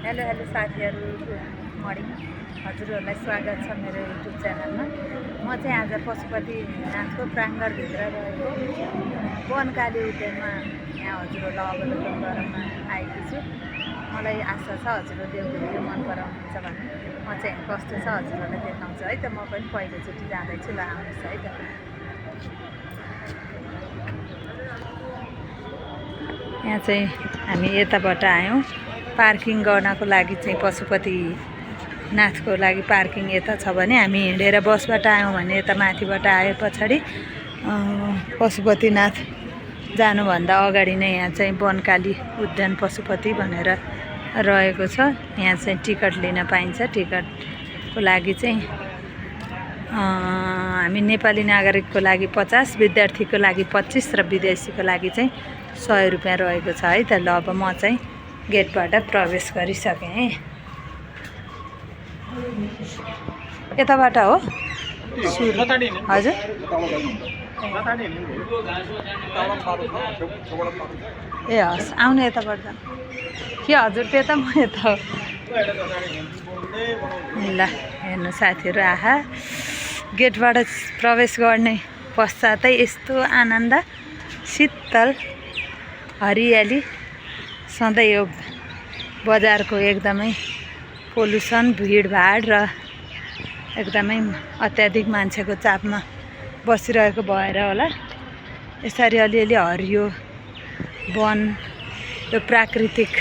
Hello साथीहरू, good morning. हजुरहरूलाई स्वागत छ मेरो युट्युब च्यानलमा। म चाहिँ आज पशुपतिनाथको प्राङ्गणभित्र रहेको वनकाली उद्यानमा यहाँ हजुरहरूलाई अवलोकन गराउन आएकी छु। मलाई आशा छ हजुरहरूले भिडियो मन पराउनुहुन्छ भने म चाहिँ कस्तो छ हजुरहरूलाई देखाउँछु है त। म पनि पहिलोचोटि जाँदैछु, ल आउनुहोस् है त। यहाँ चाहिँ हामी यताबाट आयौँ पार्किङ गर्नको लागि। चाहिँ पशुपतिनाथको लागि पार्किङ यता छ भने हामी हिँडेर बसबाट आयौँ भने यता माथिबाट आए पछाडि पशुपतिनाथ जानुभन्दा अगाडि नै यहाँ चाहिँ वनकाली उद्यान पशुपति भनेर रहेको छ। यहाँ चाहिँ टिकट लिन पाइन्छ। टिकटको लागि चाहिँ हामी नेपाली नागरिकको लागि 50, विद्यार्थीको लागि 25 र विदेशीको लागि चाहिँ 100 रुपियाँ रहेको छ है त। ल अब म चाहिँ गेटबाट प्रवेश गरिसकेँ। यताबाट हो हजुर? ए हस्, आउनु यताबाट के हजुर? त्यता म यता हो। ल हेर्नु साथीहरू, आहा गेटबाट प्रवेश गर्ने पश्चातै यस्तो आनन्द, शीतल, हरियाली। सधैँ यो बजारको एकदमै पोल्युसन, भिडभाड र एकदमै अत्याधिक मान्छेको चापमा बसिरहेको भएर होला यसरी अलिअलि हरियो वन, यो प्राकृतिक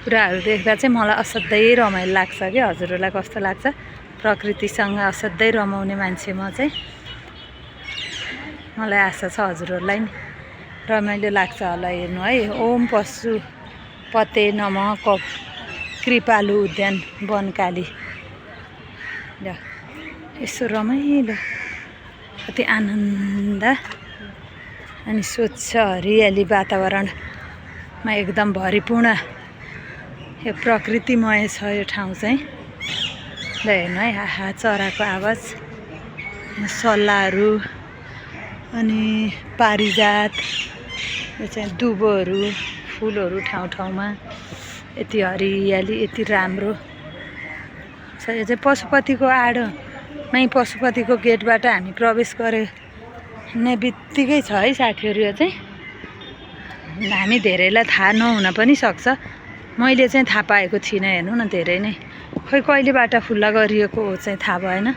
कुराहरू देख्दा चाहिँ मलाई असाध्यै रमाइलो लाग्छ कि। हजुरहरूलाई कस्तो लाग्छ? प्रकृतिसँग असाध्यै रमाउने मान्छे म चाहिँ। मलाई आशा छ हजुरहरूलाई नि रमाइलो लाग्छ होला। हेर्नु है, ओम पशुपते नमः कृपालु उद्यान वनकाली। ल यसो रमाइलो, कति आनन्द अनि स्वच्छ हरियाली वातावरणमा एकदम भरिपूर्ण यो प्रकृतिमय छ यो ठाउँ चाहिँ। ल हेर्नु है, आहा चराको आवाज, सल्लाहरू अनि पारिजात, यो चाहिँ दुबोहरू, फुलहरू ठाउँ ठाउँमा, यति हरियाली, यति राम्रो छ। यो चाहिँ पशुपतिको आडोमै पशुपतिको गेटबाट हामी प्रवेश गर्ने बित्तिकै छ है साथीहरू। यो चाहिँ हामी धेरैलाई थाहा नहुन पनि सक्छ। मैले चाहिँ थाहा पाएको थिइनँ। हेर्नु न, धेरै नै खोइ कहिलेबाट खुल्ला गरिएको हो चाहिँ थाहा भएन।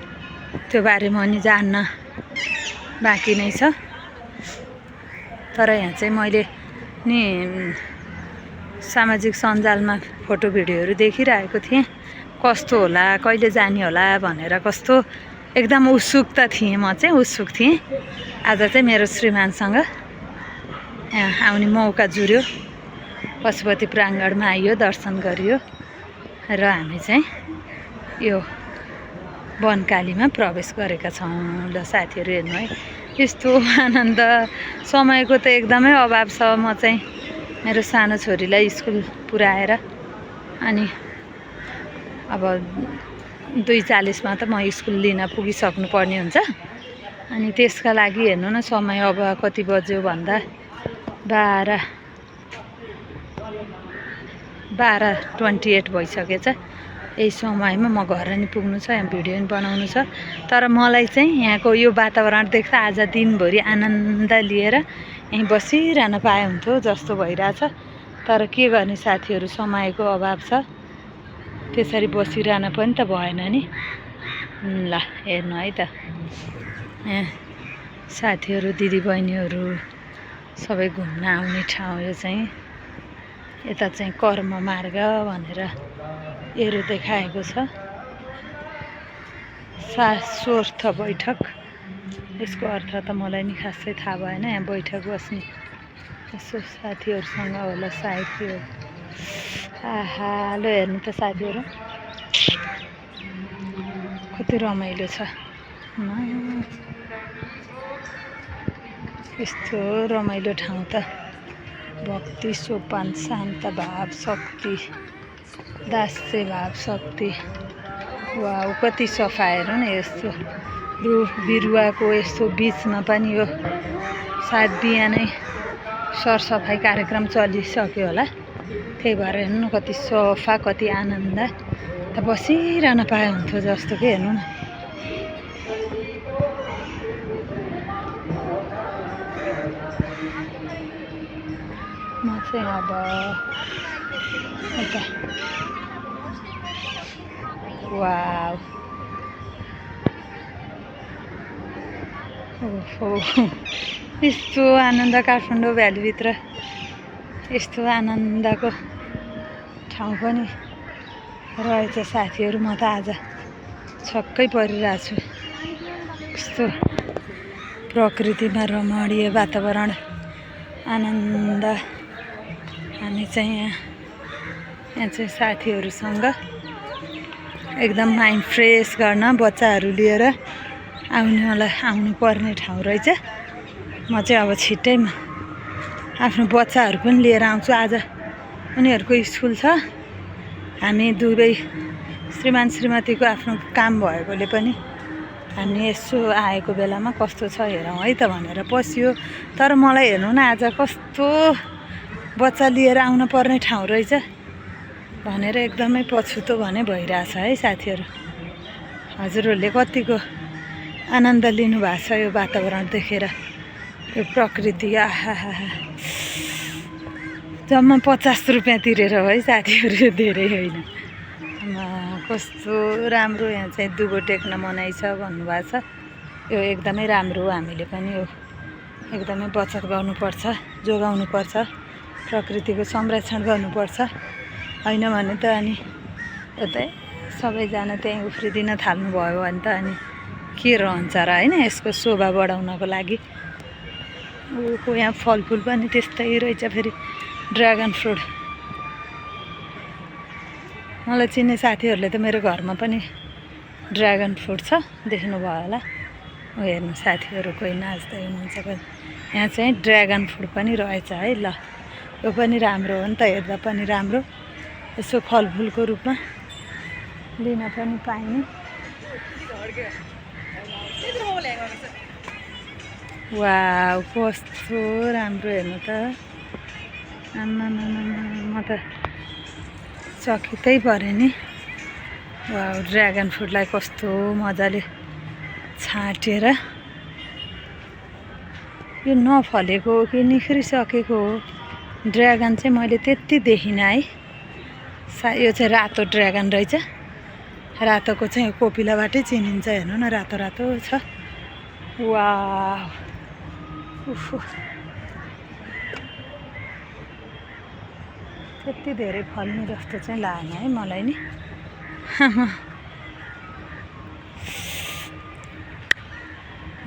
त्यो बारेमा पनि जान्न बाँकी नै छ। तर यहाँ चाहिँ मैले नि सामाजिक सञ्जालमा फोटो भिडियोहरू देखिरहेको थिएँ। कस्तो होला, कहिले जाने होला भनेर कस्तो एकदम उत्सुकता थिएँ। म चाहिँ उत्सुक थिएँ। आज चाहिँ मेरो श्रीमानसँग यहाँ आउने मौका जुर्यो। पशुपति प्राङ्गणमा आइयो, दर्शन गरियो र हामी चाहिँ यो वनकालीमा प्रवेश गरेका छौँ। ल साथीहरू हेर्नु है, यस्तो आनन्द। समयको त एकदमै अभाव छ। म चाहिँ मेरो सानो छोरीलाई स्कुल पुऱ्याएर अनि अब 2:40मा त म स्कुल लिन पुगिसक्नु पर्ने हुन्छ। अनि त्यसका लागि हेर्नु न, समय अब कति बज्यो भन्दा 12:28 भइसकेछ। यही समयमा म घर नि पुग्नु छ, यहाँ भिडियो पनि बनाउनु छ। तर मलाई चाहिँ यहाँको यो वातावरण देख्दा आज दिनभरि आनन्द लिएर यहीँ बसिरहन पाए हुन्थ्यो जस्तो भइरहेछ। तर के गर्ने साथीहरू, समयको अभाव छ। त्यसरी बसिरहन पनि त भएन नि। ल हेर्नु है त, यहाँ साथीहरू, दिदीबहिनीहरू सबै घुम्न आउने ठाउँ यो चाहिँ। यता चाहिँ कर्म मार्ग भनेर एरो देखाएको छ। शाश्वत बैठक, यसको अर्थ त मलाई नि खासै थाहा भएन। यहाँ बैठक बस्ने यसो साथीहरूसँग होला सायद त्यो। आहा ल हेर्नु त साथीहरू, कति रमाइलो छ। यस्तो रमाइलो ठाउँ त। भक्ति, सोपान, शान्त भाव, शक्ति, दास्य भाव, शक्ति। वा कति सफा। हेर्नु न, यस्तो रुख बिरुवाको यस्तो बिचमा पनि यो सायद बिहानै सरसफाइ कार्यक्रम चलिसक्यो होला। त्यही भएर हेर्नु न कति सफा कति आनन्द त बसिरहन पाए हुन्थ्यो जस्तो कि हेर्नु न म चाहिँ अब यता वाउ ओहो यस्तो आनन्द काठमाडौँ भ्यालीभित्र यस्तो आनन्दको ठाउँ पनि रहेछ साथीहरू म त आज छक्कै परिरहेको छु कस्तो प्रकृतिमा रमणीय वातावरण आनन्द हामी चाहिँ यहाँ चाहिँ साथीहरूसँग एकदम माइन्ड फ्रेस गर्न बच्चाहरू लिएर आउनु पर्ने ठाउँ रहेछ म चाहिँ अब छिट्टैमा आफ्नो बच्चाहरू पनि लिएर आउँछु आज उनीहरूको स्कुल छ हामी दुवै श्रीमान श्रीमतीको आफ्नो काम भएकोले पनि हामी यसो आएको बेलामा कस्तो छ हेरौँ है त भनेर पस्यो तर मलाई हेर्नु न आज कस्तो बच्चा लिएर आउनु पर्ने ठाउँ रहेछ भनेर एकदमै पछुतो भने भइरहेछ है साथीहरू हजुरहरूले कतिको आनन्द लिनुभएको छ यो वातावरण देखेर यो प्रकृति आहा जम्मा 50 रुपियाँ तिरेर है साथीहरू धेरै होइन कस्तो राम्रो यहाँ चाहिँ दुगो टेक्न मनाइ छ भन्नुभएको छ यो एकदमै राम्रो हो हामीले पनि यो एकदमै बचत गर्नुपर्छ जोगाउनुपर्छ प्रकृतिको संरक्षण गर्नुपर्छ होइन भने त अनि यतै सबैजना त्यहीँ उफ्रिदिन थाल्नुभयो भने त अनि के रहन्छ र होइन यसको शोभा बढाउनको लागि ऊ यहाँ फलफुल पनि त्यस्तै रहेछ फेरि ड्र्यागन फ्रुट मलाई चिन्ने साथीहरूले त मेरो घरमा पनि ड्र्यागन फ्रुट छ देख्नुभयो होला हेर्नु साथीहरू कोही नाच्दै हुनुहुन्छ कोही यहाँ चाहिँ ड्र्यागन फ्रुट पनि रहेछ है ल यो पनि राम्रो हो नि त हेर्दा पनि राम्रो यसो फलफुलको रूपमा लिन पनि पाइने वाउ कस्तो राम्रो हेर्नु त आम्मा म त चकितै परेँ नि वाउ ड्र्यागन फ्रुटलाई कस्तो मजाले छाँटेर यो नफलेको हो कि निख्रिसकेको हो ड्र्यागन चाहिँ मैले त्यति देखिनँ है यो चाहिँ रातो ड्र्यागन रहेछ रातोको चाहिँ कोपिलाबाटै चिनिन्छ हेर्नु न रातो रातो छ वाउ उफ त्यति धेरै फल्ने जस्तो चाहिँ लागेन है मलाई नि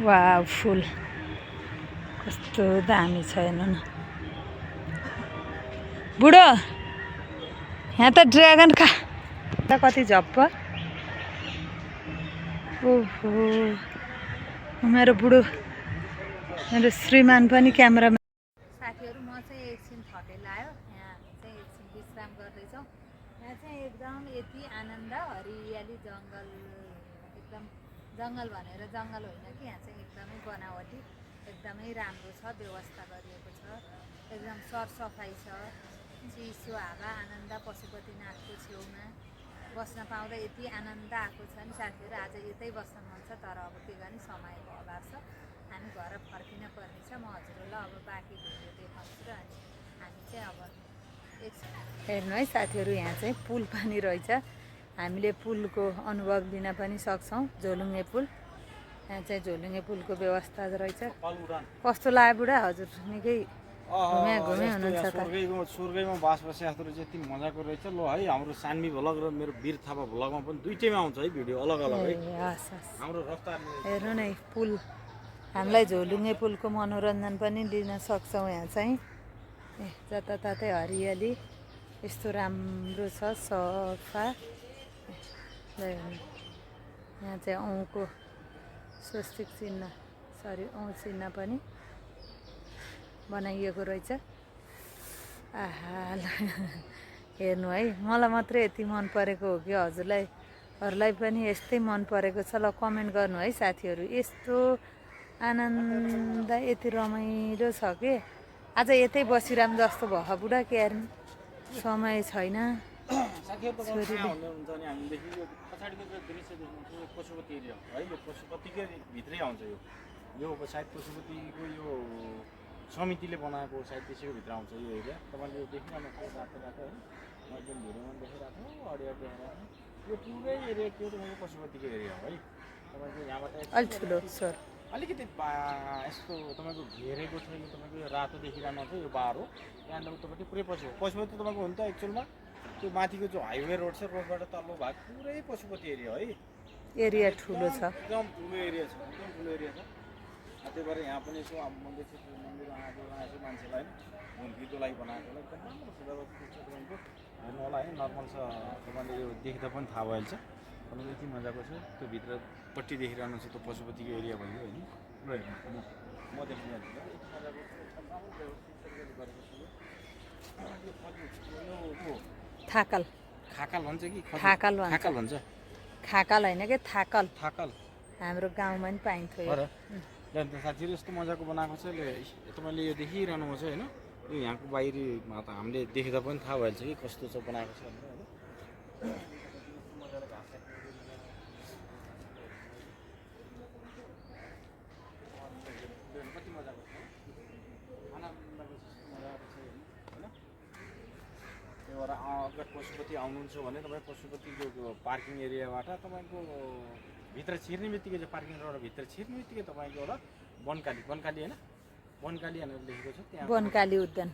वाउ फुल कस्तो दामी छ हेर्नु न बुढो यहाँ त ड्र्यागन कति झप्प ओहो मेरो बुढो मेरो श्रीमान पनि क्यामेरामा साथीहरू म चाहिँ एकछिन थके लायो यहाँ चाहिँ एकछिन विश्राम गर्दैछौँ यहाँ चाहिँ एकदम यति आनन्द हरियाली जङ्गल एकदम जङ्गल भनेर जङ्गल होइन कि यहाँ चाहिँ एकदमै बनावटी एकदमै राम्रो छ व्यवस्था गरिएको छ एकदम सरसफाइ छ चिसो हावा आनन्द पशुपतिनाथको छेउमा बस्न पाउँदा यति आनन्द आएको छ नि साथीहरू आज यतै बस्न मन छ तर अब के गर्ने समयको अभाव छ हामी घर फर्किन पर्ने छ म हजुरहरूलाई अब बाँकी भिडियो देखाउँछु र अनि हामी चाहिँ अब हेर्नु है साथीहरू यहाँ चाहिँ पुल पनि रहेछ हामीले पुलको अनुभव लिन पनि सक्छौँ झोलुङ्गे पुल यहाँ चाहिँ झोलुङ्गे पुलको व्यवस्था रहेछ कस्तो लाग्यो बुढा हजुर निकै घुमे हुनुहुन्छ त स्वर्गैमा बास बसे जस्तो रहेछ यति मजाको रहेछ ल है हाम्रो सान्मी भ्लग र मेरो वीर थापा भ्लगमा पनि दुईटैमा आउँछ है भिडियो अलग अलग है हाम्रो रफ्तार हेर्नु न पुल हामीलाई झोलुङ्गे पुलको मनोरञ्जन पनि लिन सक्छौँ यहाँ चाहिँ जताततै हरियाली यस्तो राम्रो छ सफा यहाँ चाहिँ औँको स्वस्तिक चिन्ह औँ चिन्ह पनि बनाइएको रहेछ आहा हेर्नु है मलाई मात्रै यति मन परेको हो कि हजुरलाई पनि यस्तै मन परेको छ ल कमेन्ट गर्नु है साथीहरू यस्तो आनन्द यति रमाइलो छ कि आज यतै बसिराम जस्तो भयो बुढा के हेर्नु समय छैन। साथीहरू तपाईँ कहाँ हुनुहुन्छ भने हामीदेखि यो पछाडिको जो दृश्य देख्नुहुन्छ यो पशुपति एरिया हो है। यो पशुपतिकै भित्रै आउँछ यो अब सायद पशुपतिको यो समितिले बनाएको सायद त्यसैको भित्र आउँछ यो एरिया। तपाईँले यो देखिरहनुहुन्छ रातो रातो है, म एकदम भिडियोमा देखाइरहेको छु अडियो देखाइरहेको छु। यो पुरै एरिया के हो तपाईँको पशुपतिको एरिया हो है। तपाईँको यहाँबाट अलि ठुलो स्वर अलिकति यस्तो तपाईँको घेरेको छ यो तपाईँको यो रातो देखिरहनु छ यो बार हो। त्यहाँनिर उतापट्टि पुरै पशुपति तपाईँको हुन्छ एक्चुअलमा त्यो माथिको जो हाइवे रोड छ रोडबाट तल्लो भाग पुरै पशुपति एरिया है। एरिया ठुलो छ, एकदम ठुलो एरिया छ, एकदम ठुलो एरिया छ। त्यही भएर यहाँ पनि यसो मन्दिरमा आएको मान्छेलाई घुमफिरको लागि बनाएको होला एकदम राम्रो छ व्यवस्थित छ तपाईँको हेर्नु होला है। नर्मल छ, तपाईँले यो देख्दा पनि थाहा भइहाल्छ तपाईँको यति मजाको छ। त्यो भित्रपट्टि देखिरहनु छ त्यो पशुपतिको एरिया भयो होइन। ल हेर्नु म देखिहाल्छु यति मजाको छ, एकदम राम्रो व्यवस्थित गरेको छ। यो थाकल खाकल भन्छ कि थाकल भन्छ, खाकल भन्छ, थाकल होइन कि थाकल। थाकल हाम्रो गाउँमा पनि पाइन्थ्यो यो। साथीहरू यस्तो मजाको बनाएको छ। तपाईँले यो देखिरहनु छ होइन। यो यहाँको बाहिरीमा त हामीले देख्दा पनि थाहा भइहाल्छ कि कस्तो छ बनाएको छ भनेर होइन। मजाले घाँस कति मजाको छ, आनन्दको मजाको छ होइन। त्यही भएर अगर पशुपति आउनुहुन्छ भने तपाईँ पशुपति जो पार्किङ एरियाबाट तपाईँको भित्र छिर्ने बित्तिकै जो पार्किङ रोड भित्र छिर्ने बित्तिकै तपाईँको एउटा बनकाली होइन, बनकाली भनेर लेखेको छ त्यहाँ। बनकाली उद्यान,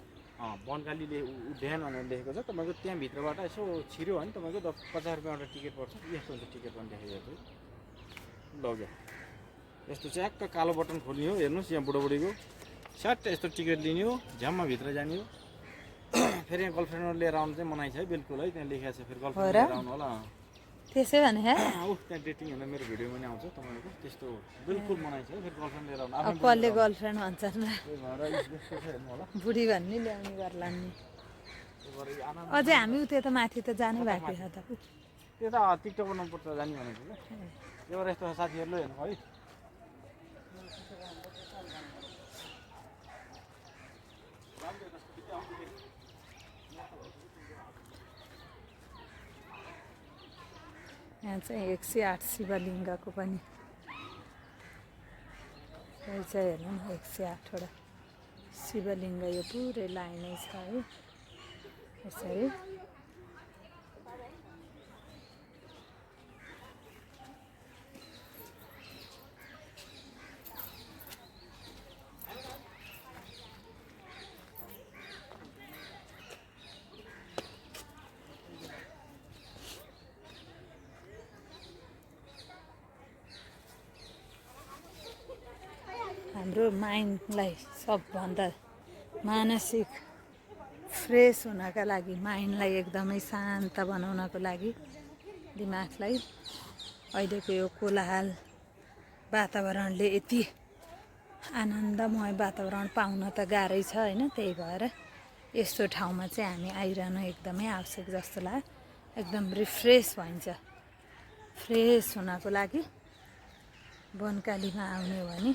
बनकालीले उद्यान भनेर लेखेको छ। तपाईँको त्यहाँभित्रबाट यसो छिर्यो भने तपाईँको 50 रुपियाँ एउटा टिकट पर्छ। यस्तो हुन्छ टिकट पनि देखाइदिएको छु लग्यो। यस्तो च्याक्क कालो बटन खोल्ने हो हेर्नुहोस्, यहाँ बुढोबुढीको स्याट यस्तो टिकट लिने हो, झ्याममा भित्र जाने हो। फेरि यहाँ गर्लफ्रेन्डहरू लिएर आउनु चाहिँ मनाइ छ है, बिल्कुल है। त्यहाँ लेखेको छ फेरि गर्लफ्रेन्ड लिएर आउनु होला। त्यसै भने त्यहाँ डेटिङ हुन मेरो भिडियोमा नि आउँछ तपाईँको त्यस्तो बिल्कुल मनाइ छ है। फेरि गर्लफ्रेन्ड लिएर आउनु कसले गर्लफ्रेन्ड भन्छन् र, त्यस्तो छ हेर्नु होला। बुढी भन्ने ल्याउने गर्लान् नि। अझै हामी उता माथि त जानु बाँकी छ त। त्यो त टिकटक बनाउनुपर्छ जाने भनेको क्या। त्यो भएर यस्तो साथीहरूले हेर्नु है। यहाँ चाहिँ 108 शिवलिङ्गको पनि रहेछ हेर्नु न। 108 वटा शिवलिङ्ग यो पुरै लाइनै छ है यसरी। हाम्रो माइन्डलाई सबभन्दा मानसिक फ्रेस हुनका लागि, माइन्डलाई एकदमै शान्त बनाउनको लागि, दिमागलाई अहिलेको यो कोलाहल वातावरणले यति आनन्दमय वातावरण पाउन त गाह्रै छ होइन। त्यही भएर यस्तो ठाउँमा चाहिँ हामी आइरहनु एकदमै आवश्यक जस्तो लाग्यो। एकदम रिफ्रेस भइन्छ। फ्रेस हुनको लागि बनकालीमा आउने हो भने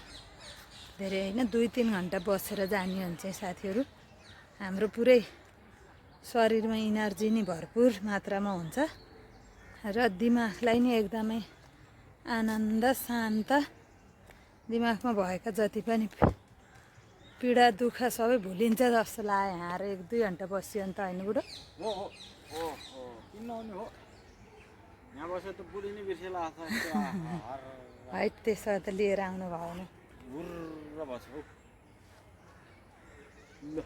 धेरै होइन 2-3 घन्टा बसेर जाने हो भने चाहिँ साथीहरू हाम्रो पुरै शरीरमा इनर्जी नि भरपुर मात्रामा हुन्छ र दिमागलाई नि एकदमै आनन्द शान्त, दिमागमा भएका जति पनि पीडा दुःख सबै भुलिन्छ जस्तो लाग्यो। यहाँ 1-2 घन्टा बसियो भने त होइन बुढो? हो हो हो हो किन नहुने हो, यहाँ बसेर त बुढी नै बिर्सेला है। त्यसो त लिएर आउनु भएन, बुर्र बस्छ हौ। ल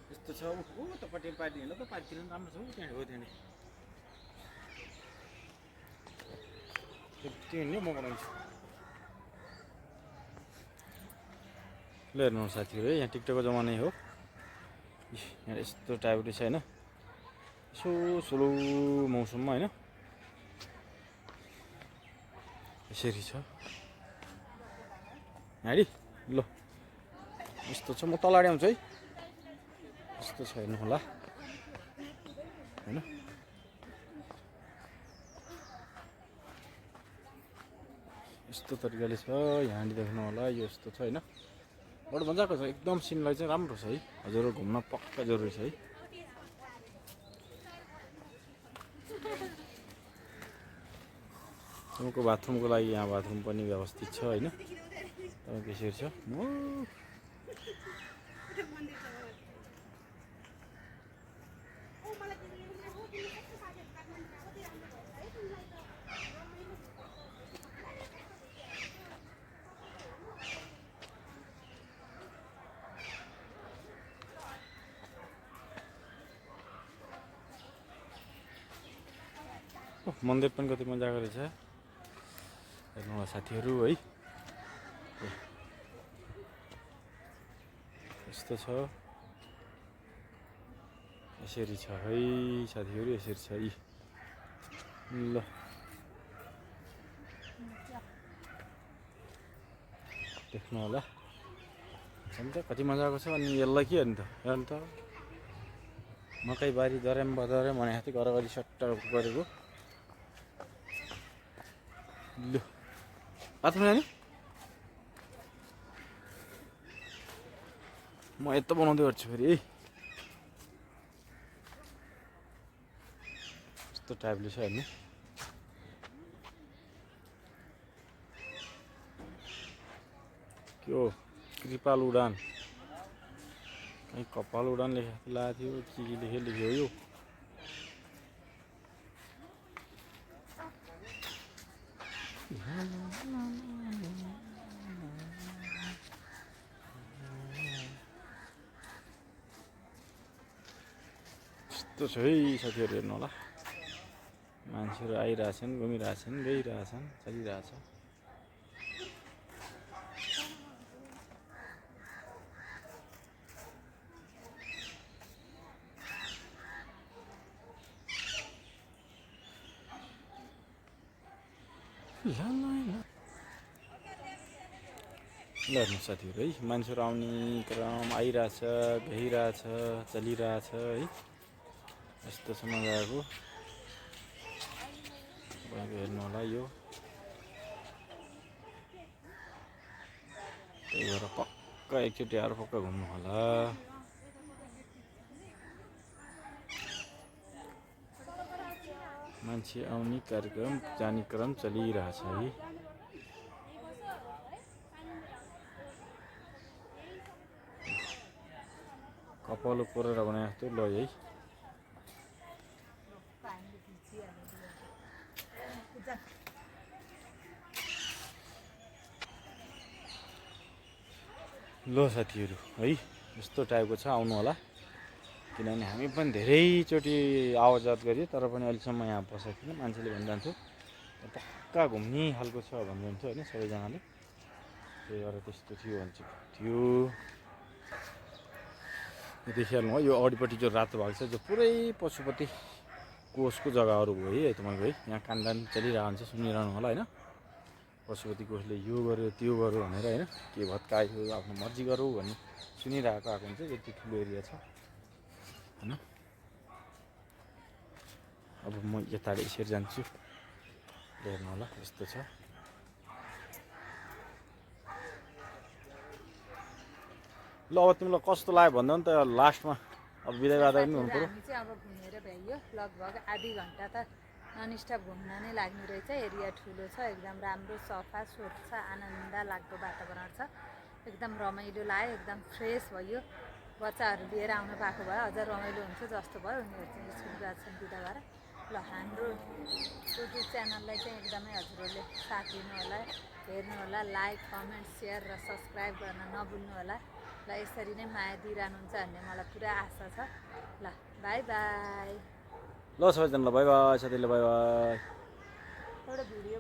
यस्तो छ हो त पट्टि पार्टी होइन त पार्टीतिर पनि राम्रो छ हौ। त्यहाँ हो त्यहाँनिर त्यो नि म बनाउँछु। ल हेर्नु साथीहरू है, यहाँ टिकटकको जमानै हो। यहाँ यस्तो टाइपको छ होइन, यसो स्लो मौसममा होइन यसरी छ हाडी। ल यस्तो छ, म तलाडी आउँछु है। यस्तो छ हेर्नु होला होइन। यस्तो तरिकाले छ यहाँनिर देख्नु होला। यो यस्तो छ होइन, बडो मजाको छ एकदम। सिनलाई चाहिँ राम्रो छ है, हजुरहरू घुम्न पक्का जरुरी छ है। तपाईँको बाथरुमको लागि यहाँ बाथरुम पनि व्यवस्थित छ होइन। तपाईँको यसरी छ। मन्दिर पनि कति मजाको रहेछ हेर्नु होला साथीहरू है। यस्तो छ, यसरी छ है साथीहरू, यसरी छ यी। ल देख्नु होला अन्त कति मजाको छ। अनि यसलाई के हेर्नु त, हेर्नु त मकै बारी दर्याम बदर्याम भनेको थियो, घरघरि सट्ट गरेको। लु बाथरुम जाने म यता बनाउँदै गर्छु फेरि है। यस्तो टाइपले छ हेर्नु। के हो कृपाल उडान, कहीँ कपाल उडान लेखेको लागेको थियो, के लेख्यो यो। यस्तो छ है साथीहरू, हेर्नु होला मान्छेहरू आइरहेछन्, घुमिरहेछन्, गइरहेछन्, चलिरहेछ। ल हेर्नु साथीहरू है, मान्छेहरू आउने क्रम आइरहेछ, गइरहेछ, चलिरहेछ है। यस्तो छ मजाको। हेर्नु होला यो, त्यही भएर पक्का एकचोटि आएर पक्का घुम्नु होला। मान्छे आउने कार्यक्रम जाने क्रम चलिरहेछ है। कपाल कोरेर बनाएको जस्तो ल है। ल साथीहरू है, यस्तो टाइपको छ, आउनु होला। किनभने हामी पनि धेरैचोटि आवाजात गरियो तर पनि अहिलेसम्म यहाँ बसेको थिएन। मान्छेले भनिरहन्थ्यो पक्का घुम्ने खालको छ भनिरहन्थ्यो होइन सबैजनाले। त्यही भएर त्यस्तो थियो भन्छ थियो। देखिहाल्नु हो यो अगाडिपट्टि जो रातो भाग छ, जो पुरै पशुपति कोषको जग्गाहरू भयो है तपाईँको है। यहाँ कामदान चलिरहन्छ, सुनिरहनु होला होइन। पशुपति कोषले यो गर्यो त्यो गर्यो भनेर होइन, के भत्कायो आफ्नो मर्जी गरौँ भन्ने सुनिरहेको आएको हुन्छ। यति ठुलो एरिया छ होइन। अब म यताबाट यसरी जान्छु, हेर्नु होला यस्तो छ। ल अब तिमीलाई कस्तो लाग्यो भन्दा नि त लास्टमा अब बिदाई बादा पनि हुनु पर्यो। हामी चाहिँ अब घुमेर भ्याइयो, लगभग आधी घन्टा त ननस्टप घुम्न नै लाग्ने रहेछ। एरिया ठुलो छ, एकदम राम्रो सफा स्वच्छ आनन्द लाग्दो वातावरण छ। एकदम रमाइलो लाग्यो, एकदम फ्रेस भयो। बच्चाहरू लिएर आउनु पाएको भए अझ रमाइलो हुन्छ जस्तो भयो। उनीहरू चाहिँ स्कुल गएको छन् बिदा भएर। ल हाम्रो युट्युब च्यानललाई चाहिँ एकदमै हजुरहरूले साथ दिनु होला, हेर्नु होला, लाइक कमेन्ट सेयर र सब्सक्राइब गर्न नभुल्नु होला। ल यसरी नै माया दिइरहनुहुन्छ भन्ने मलाई पुरा आशा छ। ल बाई बाई। ल सबैजनालाई बाई बाई, साथीले बाई बाई। एउटा भिडियो